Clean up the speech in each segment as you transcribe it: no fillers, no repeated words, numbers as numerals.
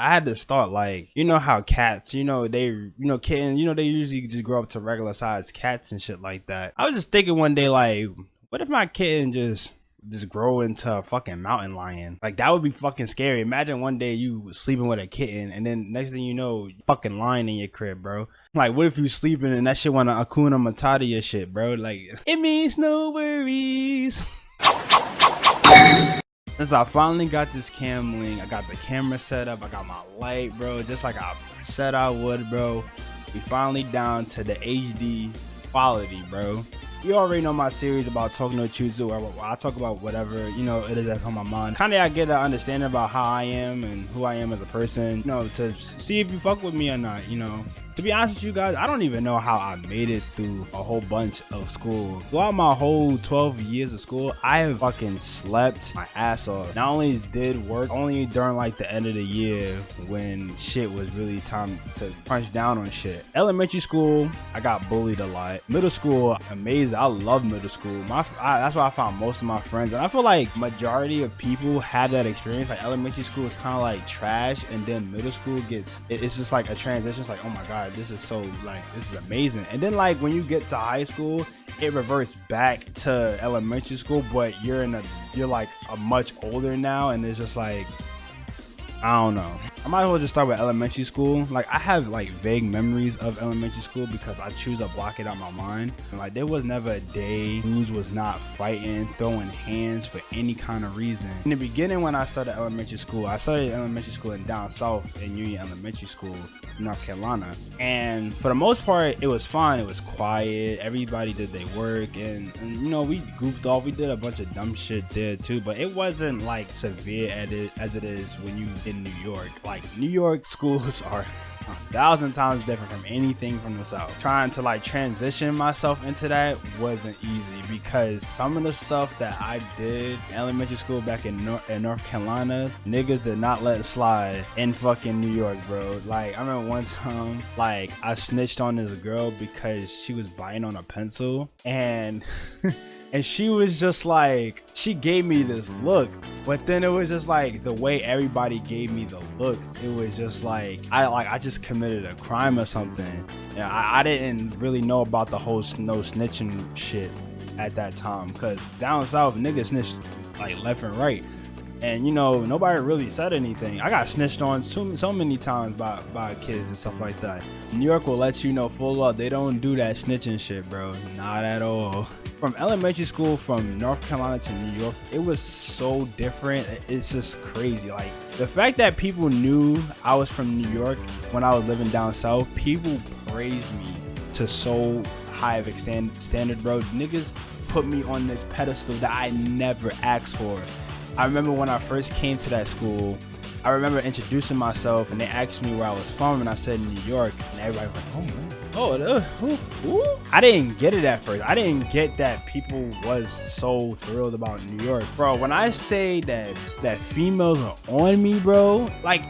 I had this thought, like, you know how cats, kittens, they usually just grow up to regular sized cats and shit like that. I was just thinking one day, like, what if my kitten just grow into a fucking mountain lion? Like, that would be fucking scary. Imagine one day you sleeping with a kitten and then next thing you know, fucking lion in your crib, bro. Like, what if you sleeping and that shit wanna Akuna Matata your shit, bro? Like, it means no worries. Since I finally got this cam link, I got the camera set up, I got my light, bro, just like I said I would, bro. We finally down to the HD quality, bro. You already know my series about talking to jutsu, where I talk about whatever, it is that's on my mind. Kind of I get an understanding about how I am and who I am as a person, to see if you fuck with me or not, To be honest with you guys, I don't even know how I made it through a whole bunch of school. Throughout my whole 12 years of school, I have fucking slept my ass off. Not only did work, only during like the end of the year when shit was really time to crunch down on shit. Elementary school, I got bullied a lot. Middle school, amazing. I love middle school. That's where I found most of my friends. And I feel like majority of people have that experience. Like elementary school is kind of like trash, and then middle school it's just like a transition. It's like, oh my God, this is so, like, this is amazing. And then like when you get to high school, it reverts back to elementary school, but you're like a much older now, and it's just like, I don't know. I might as well just start with elementary school. Like, I have like vague memories of elementary school because I choose to block it out my mind. And like, there was never a day dudes was not fighting, throwing hands for any kind of reason. In the beginning, when I started elementary school in down south in Union Elementary School, North Carolina. And for the most part, it was fine. It was quiet. Everybody did their work, and we goofed off. We did a bunch of dumb shit there too, but it wasn't like severe as it is when you in New York. Like, New York schools are 1,000 times different from anything from the South. Trying to like transition myself into that wasn't easy because some of the stuff that I did in elementary school back in North Carolina, niggas did not let it slide in fucking New York, bro. Like, I remember one time, like, I snitched on this girl because she was biting on a pencil, and and she was just like, she gave me this look, but then it was just like the way everybody gave me the look, it was just like I just committed a crime or something. And I didn't really know about the whole no snitching shit at that time, because down south niggas snitched like left and right, and nobody really said anything. I got snitched on so many times by kids and stuff like that. New York will let you know full up, they don't do that snitching shit, bro. Not at all. From elementary school from North Carolina to New York, it was so different. It's just crazy. Like, the fact that people knew I was from New York when I was living down south, people praised me to so high of a standard, bro. Niggas put me on this pedestal that I never asked for. I remember when I first came to that school, I remember introducing myself and they asked me where I was from, and I said New York, and everybody was like, oh man. I didn't get it at first. I didn't get that people was so thrilled about New York, bro. When I say that females are on me, bro, like,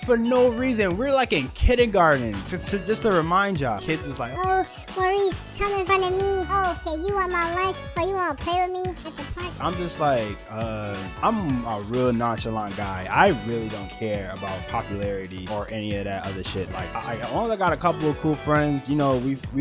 for no reason. We're like in kindergarten. Just to remind y'all, kids is like, oh, Maurice, come in front of me. Oh, okay, you want my lunch, or you want to play with me at the park? I'm just like, I'm a real nonchalant guy. I really don't care about popularity or any of that other shit. Like, I only got a couple of cool friends. We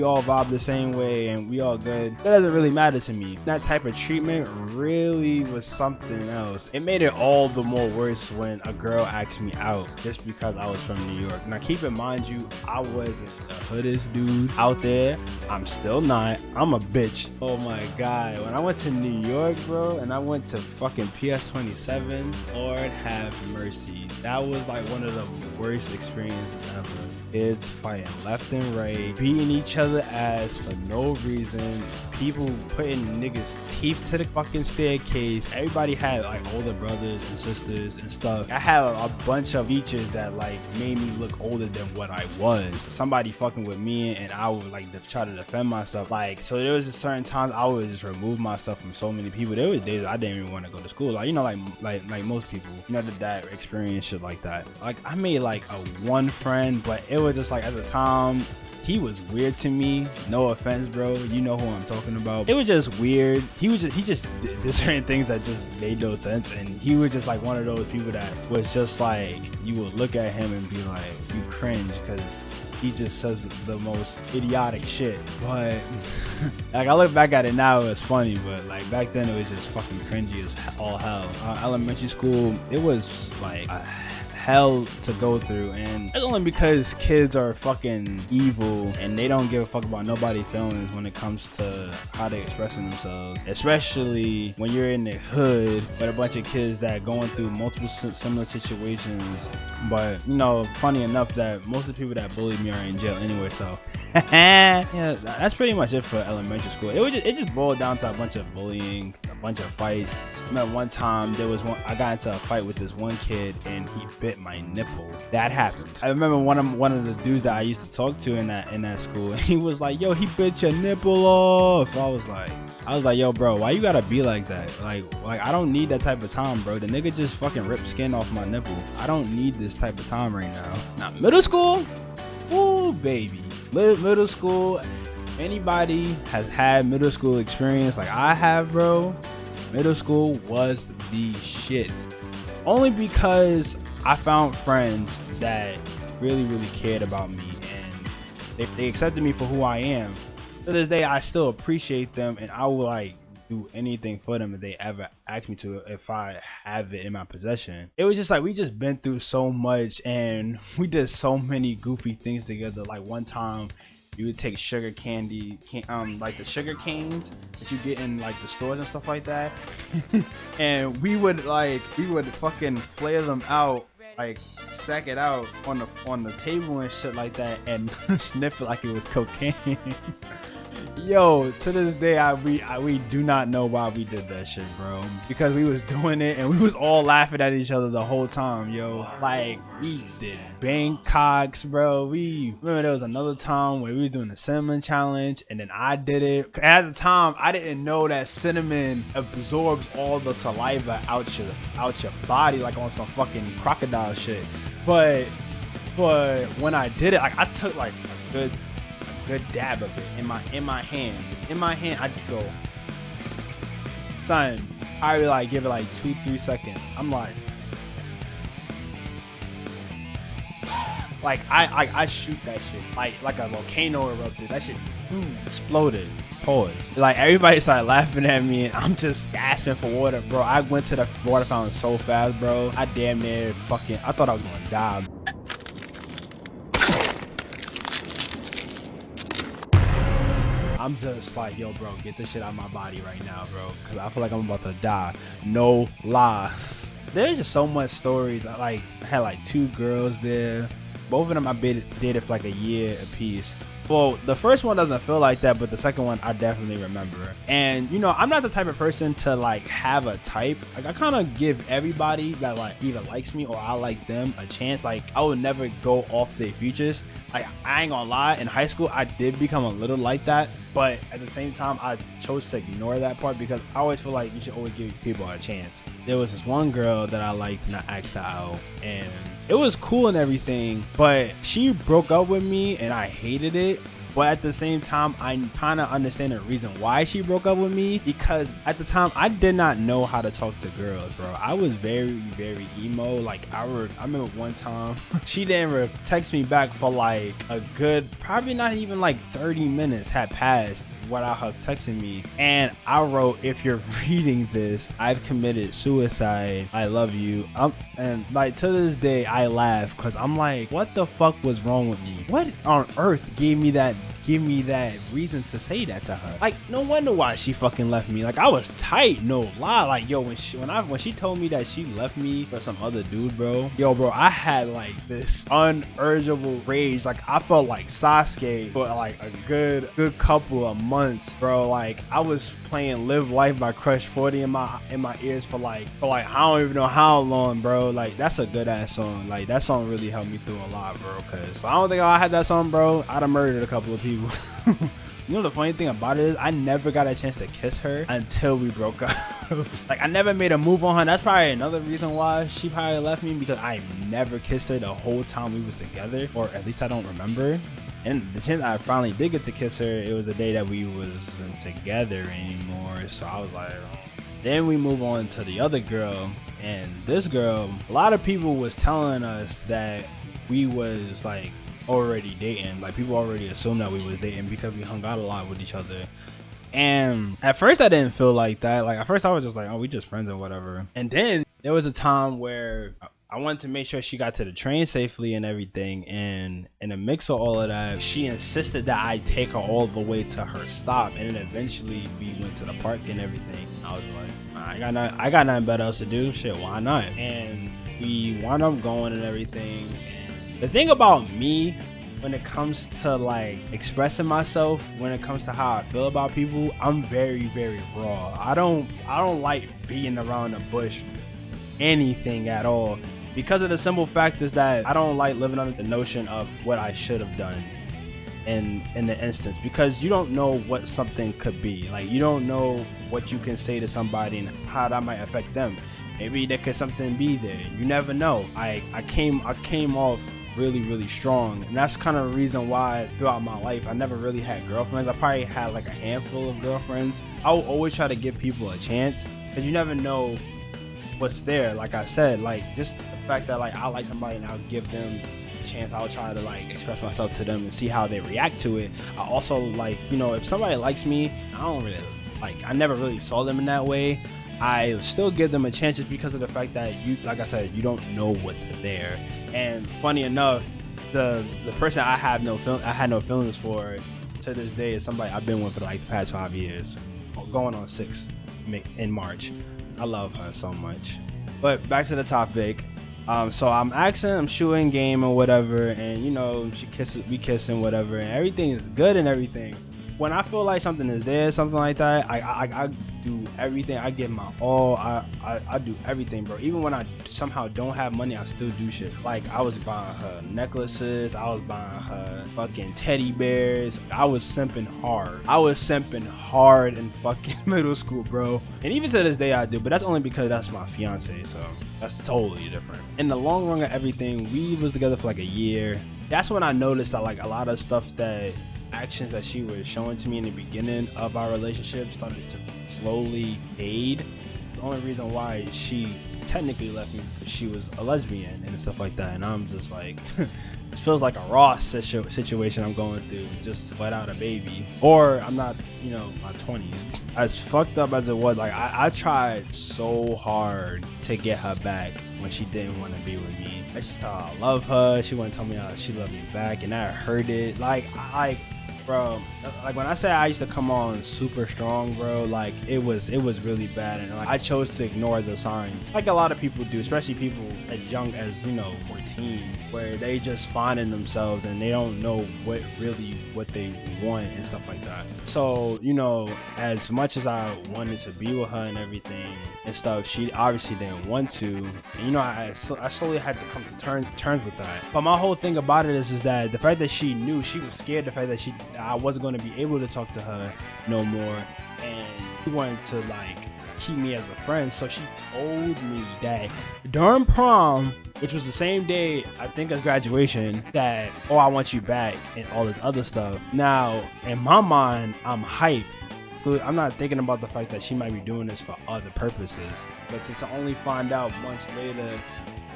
all vibe the same way and we all good. That doesn't really matter to me. That type of treatment really was something else. It made it all the more worse when a girl asked me out just because I was from New York. Now, keep in mind, I wasn't the hoodest dude out there. I'm still not. I'm a bitch. Oh my God. When I went to New York, bro, and I went to fucking PS27, Lord have mercy. That was like one of the worst experiences ever. Kids fighting left and right, beating each other ass for no reason, people putting niggas' teeth to the fucking staircase. Everybody had like older brothers and sisters and stuff. I had a bunch of features that like made me look older than what I was. Somebody fucking with me and I would like try to defend myself. Like, so there was a certain times I would just remove myself from so many people. There was days I didn't even want to go to school. Like, like most people, that experience shit like that. Like, I made like a one friend, but it was just like at the time, he was weird to me. No offense, bro. You know who I'm talking about. It was just weird. He just did certain things that just made no sense. And he was just like one of those people that was just like, you would look at him and be like, you cringe, because he just says the most idiotic shit. But like, I look back at it now, it's funny, but like back then it was just fucking cringy as all hell. Elementary school, it was like hell to go through, and it's only because kids are fucking evil and they don't give a fuck about nobody's feelings when it comes to how they expressing themselves, especially when you're in the hood with a bunch of kids that going through multiple similar situations. But you know, funny enough that most of the people that bullied me are in jail anyway, so yeah, that's pretty much it for elementary school. It just boiled down to a bunch of bullying, a bunch of fights. I remember one time I got into a fight with this one kid and he bit my nipple. That happened. I remember one of the dudes that I used to talk to in that school, and he was like, yo, he bit your nipple off. I was like, yo, bro, why you gotta be like that? Like I don't need that type of time, bro. The nigga just fucking ripped skin off my nipple. I don't need this type of time right now. Now, middle school, ooh, baby. Middle school, anybody has had middle school experience like I have, bro, middle school was the shit. Only because I found friends that really cared about me, and they accepted me for who I am. To this day, I still appreciate them, and I will like do anything for them if they ever ask me to, if I have it in my possession. It was just like, we just been through so much, and we did so many goofy things together. Like one time we would take sugar candy, like the sugar canes that you get in like the stores and stuff like that, and we would fucking flare them out, like stack it out on the table and shit like that, and sniff it like it was cocaine. Yo, to this day, we do not know why we did that shit, bro. Because we was doing it and we was all laughing at each other the whole time, yo. Like, we did Bangkoks, bro. We remember there was another time where we was doing the cinnamon challenge, and then I did it. At the time, I didn't know that cinnamon absorbs all the saliva out your body, like on some fucking crocodile shit. But when I did it, like I took like a good dab of it in my hand. It's in my hand. I just go, son. I really like give it like 2-3 seconds. I'm like I shoot that shit like a volcano erupted. That shit boom, exploded. Pause. Like everybody started laughing at me, and I'm just gasping for water, bro. I went to the water fountain so fast, bro. I damn near I thought I was gonna die. I'm just like, yo, bro, get this shit out of my body right now, bro, because I feel like I'm about to die. No lie. There's just so much stories. I had like 2 girls there. Both of them I dated for like a year apiece. Well, the first one doesn't feel like that, but the second one I definitely remember. And you know, I'm not the type of person to like have a type. Like I kind of give everybody that like either likes me or I like them a chance. Like I would never go off their features. Like I ain't gonna lie, in high school I did become a little like that, but at the same time I chose to ignore that part because I always feel like you should always give people a chance. There was this one girl that I liked and I asked her out, and it was cool and everything, but she broke up with me and I hated it. But at the same time, I kind of understand the reason why she broke up with me, because at the time I did not know how to talk to girls, bro. I was very emo. Like I remember one time she didn't text me back for like a good, probably not even like 30 minutes had passed without her texting me, and I wrote, if you're reading this, I've committed suicide, I love you. And like to this day I laugh because I'm like, what the fuck was wrong with me? What on earth gave me that reason to say that to her? Like, no wonder why she fucking left me. Like I was tight, no lie. Like yo, when she told me that she left me for some other dude, bro, I had like this unurgeable rage. Like I felt like Sasuke for like a good couple of months, bro. Like I was playing Live Life by Crush 40 in my ears for like I don't even know how long, bro. Like that's a good ass song. Like that song really helped me through a lot, bro, because I don't think I had that song, bro, I'd have murdered a couple of people. You know the funny thing about it is I never got a chance to kiss her until we broke up. Like I never made a move on her. That's probably another reason why she probably left me, because I never kissed her the whole time we was together, or at least I don't remember. And the chance I finally did get to kiss her, it was the day that we wasn't together anymore. So I was like, then we move on to the other girl. And this girl, a lot of people was telling us that we was like already dating. Like people already assumed that we was dating because we hung out a lot with each other. And at first I didn't feel like that. Like at first I was just like, oh, we just friends or whatever. And then there was a time where I wanted to make sure she got to the train safely and everything. And in the mix of all of that, she insisted that I take her all the way to her stop. And then eventually we went to the park and everything. I was like, I got nothing better else to do. Shit, why not? And we wound up going and everything. And the thing about me, when it comes to like expressing myself, when it comes to how I feel about people, I'm very, very raw. I don't like being around the bush, anything at all, because of the simple fact is that I don't like living under the notion of what I should have done in the instance, because you don't know what something could be. Like you don't know what you can say to somebody and how that might affect them. Maybe there could something be there. You never know. I came off really strong, and that's kind of the reason why throughout my life I never really had girlfriends. I probably had like a handful of girlfriends. I will always try to give people a chance, because you never know what's there. Like I said, like just the fact that like I like somebody and I'll give them a chance. I'll try to like express myself to them and see how they react to it. I also like, you know, if somebody likes me, I never really saw them in that way, I still give them a chance, just because of the fact that you, like I said, you don't know what's there. And funny enough, the person I had no feelings for to this day is somebody I've been with for like the past 5 years, going on 6 in March. I love her so much. But back to the topic. So I'm shooting game or whatever, and you know, we kissing whatever, and everything is good and everything. When I feel like something is there, something like that, I do everything. I give my all. I do everything, bro. Even when I somehow don't have money, I still do shit. Like I was buying her necklaces, I was buying her fucking teddy bears. I was simping hard in fucking middle school, bro. And even to this day I do, but that's only because that's my fiance, so that's totally different. In the long run of everything, we was together for like a year. That's when I noticed that like a lot of stuff, that actions that she was showing to me in the beginning of our relationship, started to slowly fade. The only reason why she technically left me, because she was a lesbian and stuff like that. And I'm just like, this feels like a raw situation I'm going through, just without a baby. Or I'm not, you know, my 20s. As fucked up as it was, like I tried so hard to get her back when she didn't want to be with me. I just tell her I love her. She wouldn't tell me how she loved me back, and I heard it. Bro, like when I say I used to come on super strong, bro, like it was really bad, and like I chose to ignore the signs, like a lot of people do, especially people as young as, you know, 14, where they just finding themselves and they don't know what they want and stuff like that. So, you know, as much as I wanted to be with her and everything and stuff, she obviously didn't want to. And, you know, I slowly had to come to terms with that. But my whole thing about it is that the fact that she knew, she was scared, the fact that I wasn't going to be able to talk to her no more, and she wanted to like keep me as a friend. So she told me that during prom, which was the same day I think as graduation, that, oh, I want you back and all this other stuff. Now in my mind, I'm hyped. I'm not thinking about the fact that she might be doing this for other purposes, but to only find out months later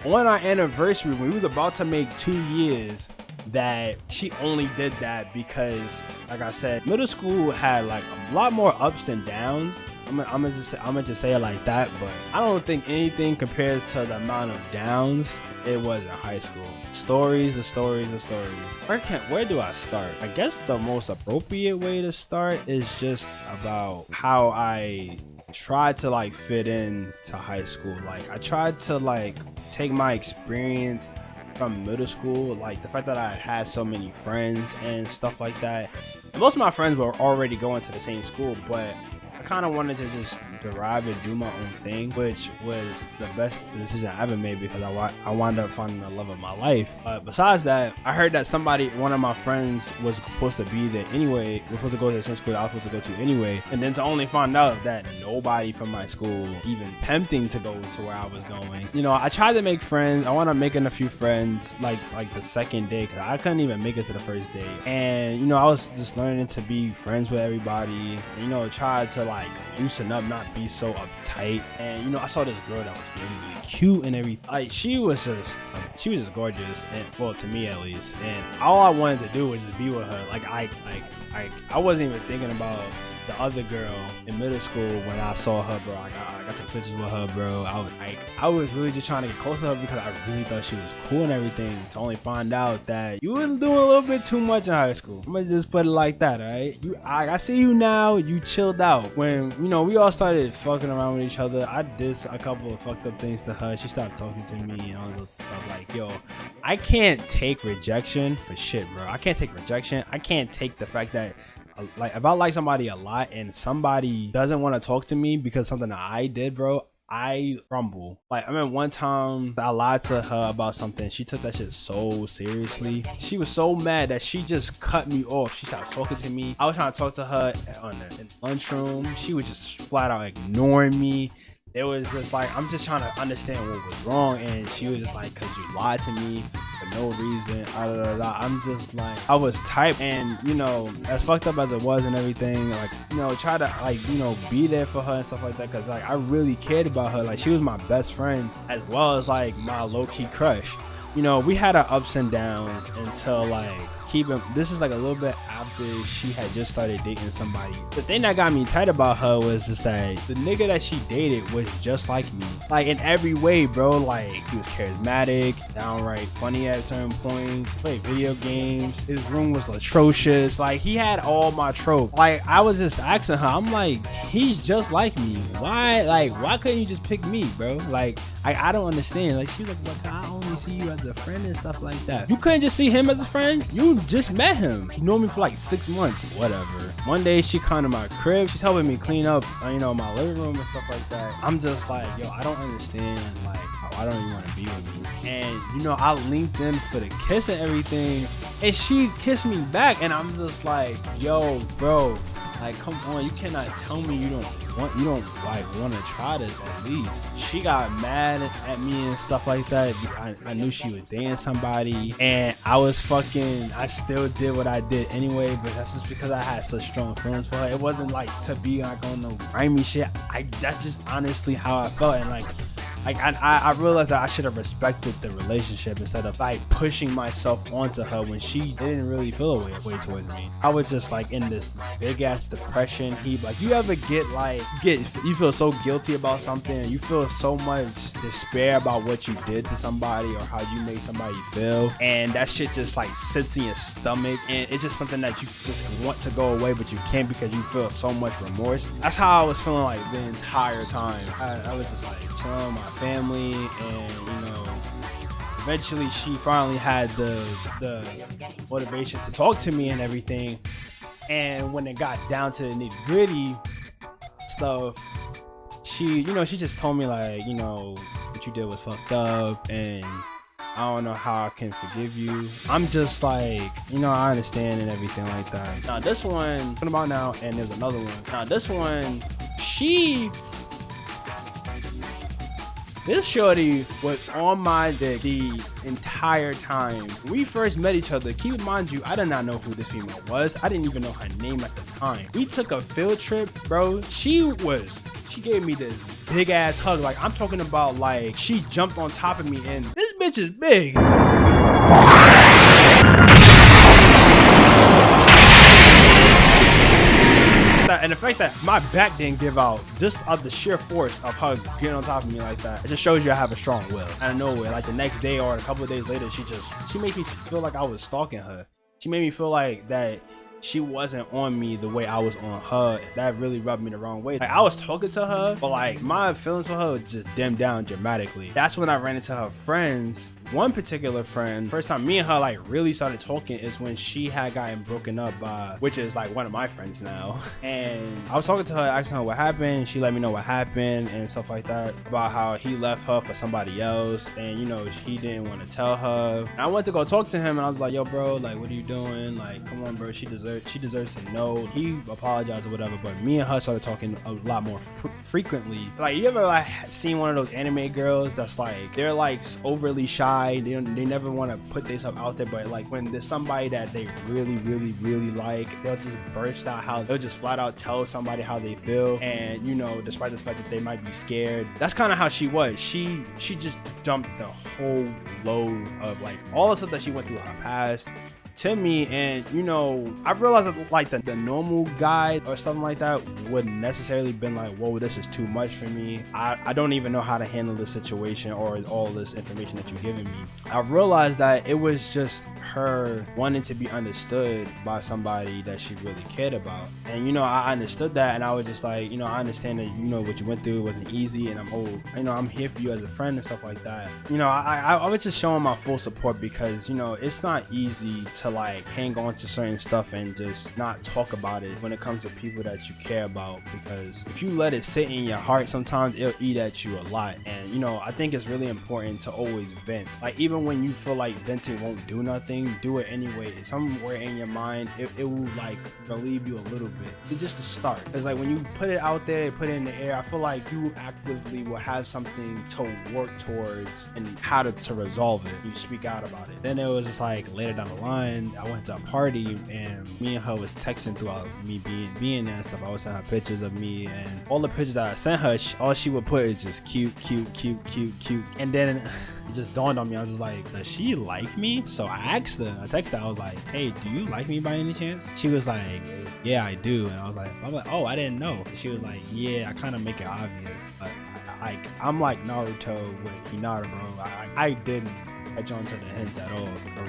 on our anniversary, when we was about to make 2 years, that she only did that because, like I said, middle school had like a lot more ups and downs. I'm gonna just say it like that, but I don't think anything compares to the amount of downs it was in high school. The stories. Where do I start? I guess the most appropriate way to start is just about how I tried to like fit in to high school. Like I tried to like take my experience from middle school, like the fact that I had so many friends and stuff like that. And most of my friends were already going to the same school, but I kind of wanted to just derive and do my own thing, which was the best decision I ever made because I wound up finding the love of my life. Besides that, I heard that one of my friends was supposed to be there anyway. We're supposed to go to the same school that I was supposed to go to anyway, and then to only find out that nobody from my school even tempting to go to where I was going. You know, I tried to make friends. I wound up making a few friends like the second day because I couldn't even make it to the first day. And you know, I was just learning to be friends with everybody. And, you know, tried to like loosen up, not be so uptight. And you know, I saw this girl that was really cute and everything. Like she was just gorgeous, and well, to me at least. And all I wanted to do was just be with her. Like I wasn't even thinking about the other girl in middle school when I saw her, bro. I got to take pictures with her, bro. I was really just trying to get close to her because I really thought she was cool and everything, to only find out that you were doing a little bit too much in high school. I'm gonna just put it like that, alright? I see you now, you chilled out. When, you know, we all started fucking around with each other, I did a couple of fucked up things to her. She stopped talking to me and all this stuff. Like, yo, I can't take rejection for shit, bro. I can't take rejection. I can't take the fact that, like, if I like somebody a lot and somebody doesn't want to talk to me because something that I did, bro, I crumble. Like, I remember one time I lied to her about something. She took that shit so seriously. She was so mad that she just cut me off. She stopped talking to me. I was trying to talk to her in the lunchroom. She was just flat out ignoring me. It was just like, I'm just trying to understand what was wrong, and she was just like, because you lied to me for no reason. I'm just like, I was type, and you know, as fucked up as it was and everything, like, you know, try to like, you know, be there for her and stuff like that, because like I really cared about her. Like, she was my best friend as well as like my low-key crush. You know, we had our ups and downs until like this is like a little bit after she had just started dating somebody. The thing that got me tight about her was just that the nigga that she dated was just like me, like in every way, bro. Like, he was charismatic, downright funny at certain points, played video games, his room was atrocious. Like, he had all my tropes. Like, I was just asking her, I'm like, he's just like me, why couldn't you just pick me, bro? Like, I don't understand. Like, she's like, look, I only see you as a friend and stuff like that. You couldn't just see him as a friend? You just met him. You know me for like 6 months. Whatever. One day she come to my crib. She's helping me clean up, you know, my living room and stuff like that. I'm just like, yo, I don't understand. Like, I don't even want to be with me. And you know, I linked in for the kiss and everything, and she kissed me back, and I'm just like, yo, bro, like, come on, you cannot tell me you don't want to try this at least. She got mad at me and stuff like that. I knew she was dating somebody, and I still did what I did anyway, but that's just because I had such strong feelings for her. It wasn't like to be like on no grimy shit. That's just honestly how I felt, and like I realized that I should have respected the relationship instead of like pushing myself onto her when she didn't really feel a way towards me. I was just like in this big ass depression heap. Like, you ever you feel so guilty about something, and you feel so much despair about what you did to somebody or how you made somebody feel, and that shit just like sits in your stomach, and it's just something that you just want to go away, but you can't because you feel so much remorse. That's how I was feeling like the entire time. I was just like chilling with my family, and you know, eventually she finally had the motivation to talk to me and everything. And when it got down to the nitty gritty stuff, she just told me like, you know, what you did was fucked up, and I don't know how I can forgive you. I'm just like, you know, I understand and everything like that. Now this one, what about now? And there's another one. Now this one, this shorty was on my dick the entire time. We first met each other. Keep in mind, I did not know who this female was. I didn't even know her name at the time. We took a field trip, bro. She gave me this big ass hug. Like, I'm talking about, like, she jumped on top of me, and this bitch is big. And the fact that my back didn't give out, just of the sheer force of her getting on top of me like that, it just shows you I have a strong will. Out of nowhere, like the next day or a couple of days later, she made me feel like I was stalking her. She made me feel like that she wasn't on me the way I was on her. That really rubbed me the wrong way. Like, I was talking to her, but like my feelings for her just dimmed down dramatically. That's when I ran into her friends, one particular friend, first time me and her like really started talking is when she had gotten broken up by, which is like one of my friends now. And I was talking to her, asking her what happened. She let me know what happened and stuff like that, about how he left her for somebody else, and you know, he didn't want to tell her. And I went to go talk to him, and I was like, yo bro, like what are you doing? Like come on bro, she deserves to know. He apologized or whatever, but me and her started talking a lot more frequently. Like you ever like seen one of those anime girls that's like, they're like overly shy, they never want to put themselves out there, but like when there's somebody that they really like, they'll just burst out, how they'll just flat out tell somebody how they feel. And you know, despite the fact that they might be scared, that's kind of how she was. She just dumped the whole load of like all the stuff that she went through in her past to me. And you know, I realized that like the normal guy or something like that wouldn't necessarily been like, whoa, this is too much for me. I don't even know how to handle this situation or all this information that you're giving me. I realized that it was just her wanting to be understood by somebody that she really cared about. And you know, I understood that, and I was just like, you know, I understand that, you know, what you went through wasn't easy, and I'm here for you as a friend and stuff like that. You know, I was just showing my full support, because you know, it's not easy to like hang on to certain stuff and just not talk about it when it comes to people that you care about, because if you let it sit in your heart, sometimes it'll eat at you a lot. And you know, I think it's really important to always vent. Like even when you feel like venting won't do nothing, do it anyway. Somewhere in your mind it will like relieve you a little bit. It's just a start, because like when you put it out there, put it in the air, I feel like you actively will have something to work towards and how to resolve it. You speak out about it. Then it was just like later down the line, I went to a party and me and her was texting throughout me being there and stuff. I was sending her pictures of me, and all the pictures that I sent her, all she would put is just cute. And then it just dawned on me, I was just like, does she like me? So I texted her, I was like, hey, do you like me by any chance? She was like, yeah, I do. And I was like, oh, I didn't know. She was like, yeah, I kind of make it obvious, but I'm like Naruto with Hinata, bro. I didn't catch on to the hints at all.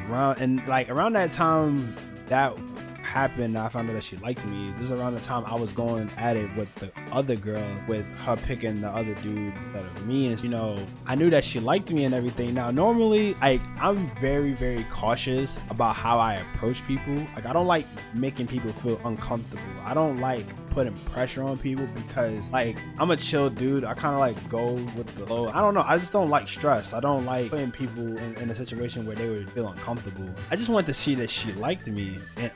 Around that time that happened, I found out that she liked me. This is around the time I was going at it with the other girl, with her picking the other dude instead of me. And you know, I knew that she liked me and everything. Now normally I'm very cautious about how I approach people. Like I don't like making people feel uncomfortable. I don't like putting pressure on people, because like I'm a chill dude. I kind of like go with the flow. I don't know, I just don't like stress. I don't like putting people in a situation where they would feel uncomfortable. I just wanted to see that she liked me, and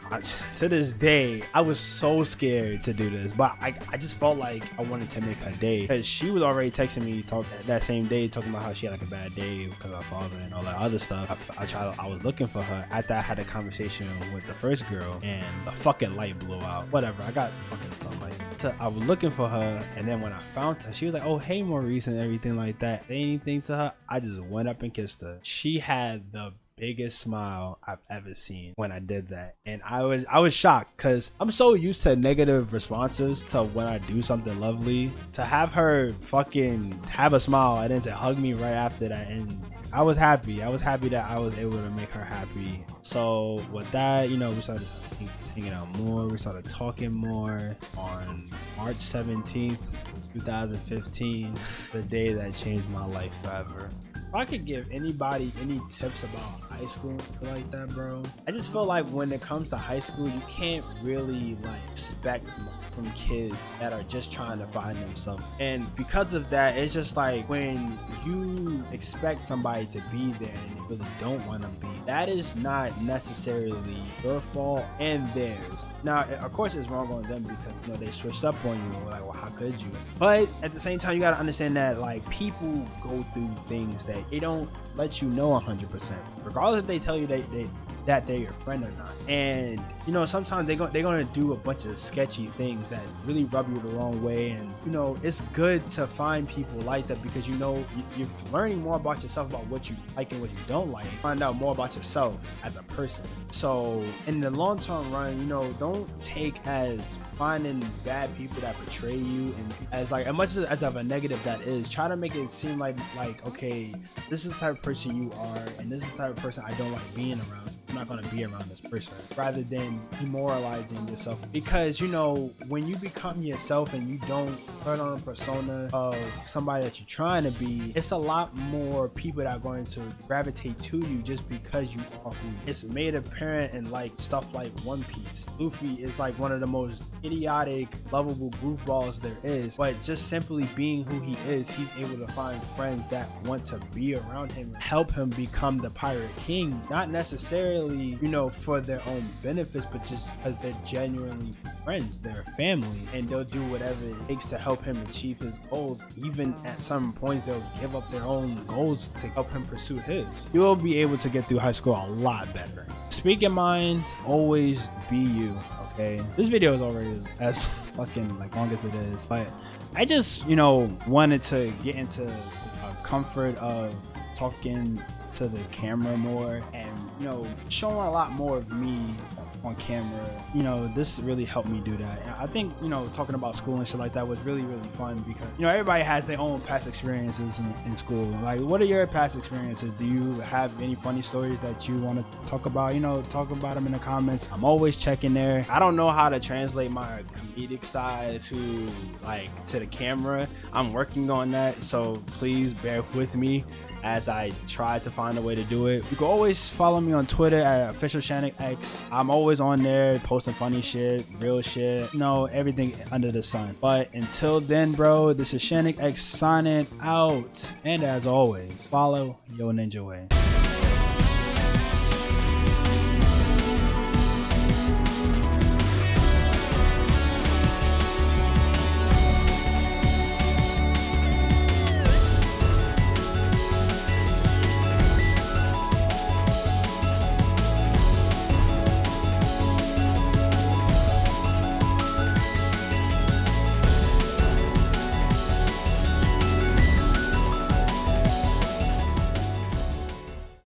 to this day I was so scared to do this, but I just felt like I wanted to make her day, because she was already texting me that same day talking about how she had like a bad day because of her father and all that other stuff. I was looking for her after I had a conversation with the first girl, and the fucking light blew out. Whatever, I got fucking sunlight. So I was looking for her, and then when I found her, she was like, oh hey Maurice, and everything like that. Say anything to her, I just went up and kissed her. She had the biggest smile I've ever seen when I did that, and I was shocked, because I'm so used to negative responses to when I do something lovely. To have her fucking have a smile and then to hug me right after that, and I was happy that I was able to make her happy. So with that, you know, we started hanging out more, we started talking more. On March 17th 2015, the day that changed my life forever. If I could give anybody any tips about high school like that, bro, I just feel like when it comes to high school, you can't really like expect from kids that are just trying to find themselves. And because of that, it's just like when you expect somebody to be there and they really don't want to be, that is not necessarily your fault and theirs. Now, of course, it's wrong on them because, you know, they switched up on you. Like, well, how could you? But at the same time, you got to understand that like people go through things that they don't let you know 100%, regardless if they tell you that they're your friend or not. And you know, sometimes they're gonna do a bunch of sketchy things that really rub you the wrong way. And you know, it's good to find people like that, because you know, you're learning more about yourself, about what you like and what you don't like. Find out more about yourself as a person. So in the long term run, you know, don't take as finding bad people that betray you and as like, as much as of a negative that is, try to make it seem like okay, this is the type of person you are, and this is the type of person I don't like being around. I'm not going to be around this person, rather than demoralizing yourself. Because, you know, when you become yourself and you don't put on a persona of somebody that you're trying to be, it's a lot more people that are going to gravitate to you just because you are who you are. It's made apparent in like stuff like One Piece. Luffy is like one of the most idiotic, lovable goofballs there is, but just simply being who he is, he's able to find friends that want to be around him and help him become the pirate king, not necessarily, you know, for their own benefits, but just because they're genuinely friends, they're family, and they'll do whatever it takes to help him achieve his goals. Even at some points, they'll give up their own goals to help him pursue his. You will be able to get through high school a lot better. Speak your mind, always be you. Okay, this video is already as fucking like long as it is, but I just, you know, wanted to get into the comfort of talking to the camera more and, you know, showing a lot more of me on camera. You know, this really helped me do that. And I think, you know, talking about school and shit like that was really fun because, you know, everybody has their own past experiences in school. Like, what are your past experiences? Do you have any funny stories that you want to talk about? You know, talk about them in the comments. I'm always checking there. I don't know how to translate my comedic side to the camera. I'm working on that, so please bear with me as I try to find a way to do it. You can always follow me on Twitter at officialshanikx. I'm always on there posting funny shit, real shit, you know, everything under the sun. But until then, bro, this is ShanikX signing out. And as always, follow your ninja way.